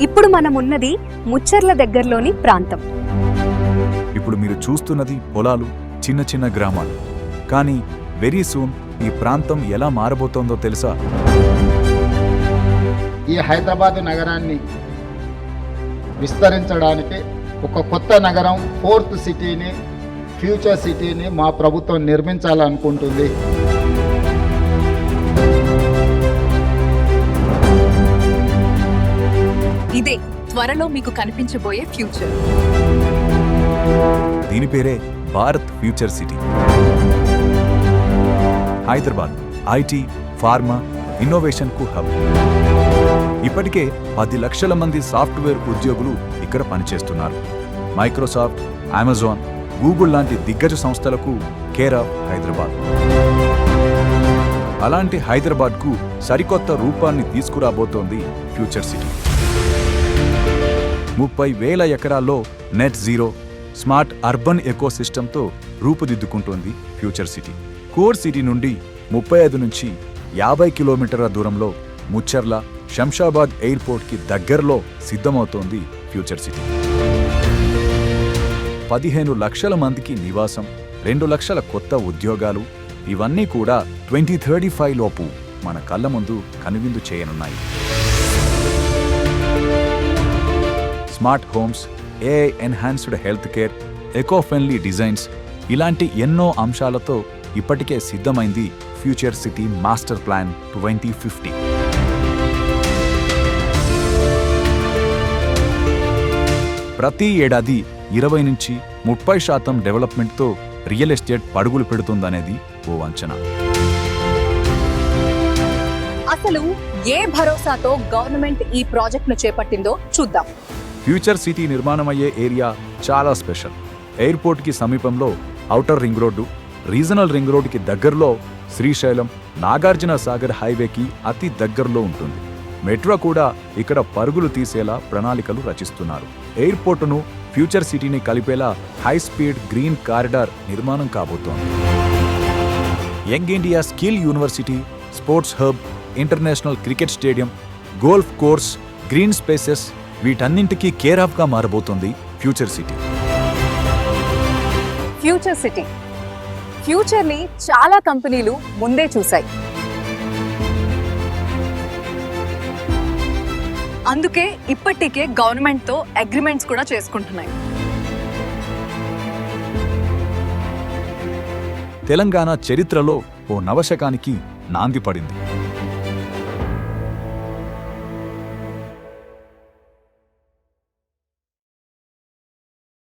ఇప్పుడు మనం ఉన్నది ముచ్చర్ల దగ్గరలోని ప్రాంతం. ఇప్పుడు మీరు చూస్తున్నది పొలాలు, చిన్న చిన్న గ్రామాలు. కానీ వెరీ సూన్ ఈ ప్రాంతం ఎలా మారబోతోందో తెలుసా? ఈ హైదరాబాద్ నగరాన్ని విస్తరించడానికి ఒక కొత్త నగరం, ఫోర్త్ సిటీని, ఫ్యూచర్ సిటీని మా ప్రభుత్వం నిర్మించాలనుకుంటుంది. ఇదే త్వరలో మీకు కనిపించబోయే ఫ్యూచర్. దీని పేరే Bharat future city. Hyderabad IT, pharma, innovation కు హబ్. ఇప్పటికే 10 లక్షల మంది సాఫ్ట్వేర్ ఉద్యోగులు ఇక్కడ పనిచేస్తున్నారు. మైక్రోసాఫ్ట్, అమెజాన్, గూగుల్ లాంటి దిగ్గజ సంస్థలకు కేర్ ఆఫ్ హైదరాబాద్. అలాంటి హైదరాబాద్కు సరికొత్త రూపాన్ని తీసుకురాబోతోంది ఫ్యూచర్ సిటీ. 30,000 ఎకరాల్లో నెట్ జీరో స్మార్ట్ అర్బన్ ఎకోసిస్టంతో రూపుదిద్దుకుంటోంది ఫ్యూచర్ సిటీ. కోర్ సిటీ నుండి 35 నుంచి 50 కిలోమీటర్ల దూరంలో ముచ్చర్ల, శంషాబాద్ ఎయిర్పోర్ట్కి దగ్గరలో సిద్ధమవుతోంది ఫ్యూచర్ సిటీ. 15 లక్షల మందికి నివాసం, 2 లక్షల కొత్త ఉద్యోగాలు, ఇవన్నీ కూడా 2035 లోపు మన కళ్ళ ముందు కనువిందు చేయనున్నాయి. Smart homes, AI enhanced health care, eco friendly designs, ఇలాంటి ఎన్నో అంశాలతో ఇప్పటికే సిద్ధమైంది ఫ్యూచర్ సిటీ మాస్టర్ ప్లాన్ 2050. ప్రతి ఏడాది 20 నుంచి 30% డెవలప్మెంట్తో రియల్ ఎస్టేట్ పరుగులు పెడుతుందనేది ఓ అంచనా. అసలు ఏ భరోసాతో గవర్నమెంట్ ఈ ప్రాజెక్టును చేపట్టిందో చూద్దాం. ఫ్యూచర్ సిటీ నిర్మాణమయ్యే ఏరియా చాలా స్పెషల్. ఎయిర్పోర్ట్కి సమీపంలో outer ring road, regional ring రోడ్డుకి దగ్గరలో శ్రీశైలం, నాగార్జున సాగర్ హైవేకి అతి దగ్గరలో ఉంటుంది. మెట్రో కూడా ఇక్కడ పరుగులు తీసేలా ప్రణాళికలు రచిస్తున్నారు. ఎయిర్పోర్టును, ఫ్యూచర్ సిటీని కలిపేలా హై స్పీడ్ గ్రీన్ కారిడార్ నిర్మాణం కాబోతోంది. Young India skill university, sports hub, international cricket stadium, golf course, green spaces, వీటన్నింటికీ కేర్ ఆఫ్ గా మారబోతోంది ఫ్యూచర్ సిటీ. ఫ్యూచర్ సిటీ ఫ్యూచర్ని చాలా కంపెనీలు ముందే చూశాయి. అందుకే ఇప్పటికే గవర్నమెంట్తో అగ్రిమెంట్స్ కూడా చేసుకుంటున్నాయి. తెలంగాణ చరిత్రలో ఓ నవశకానికి నాంది పడింది.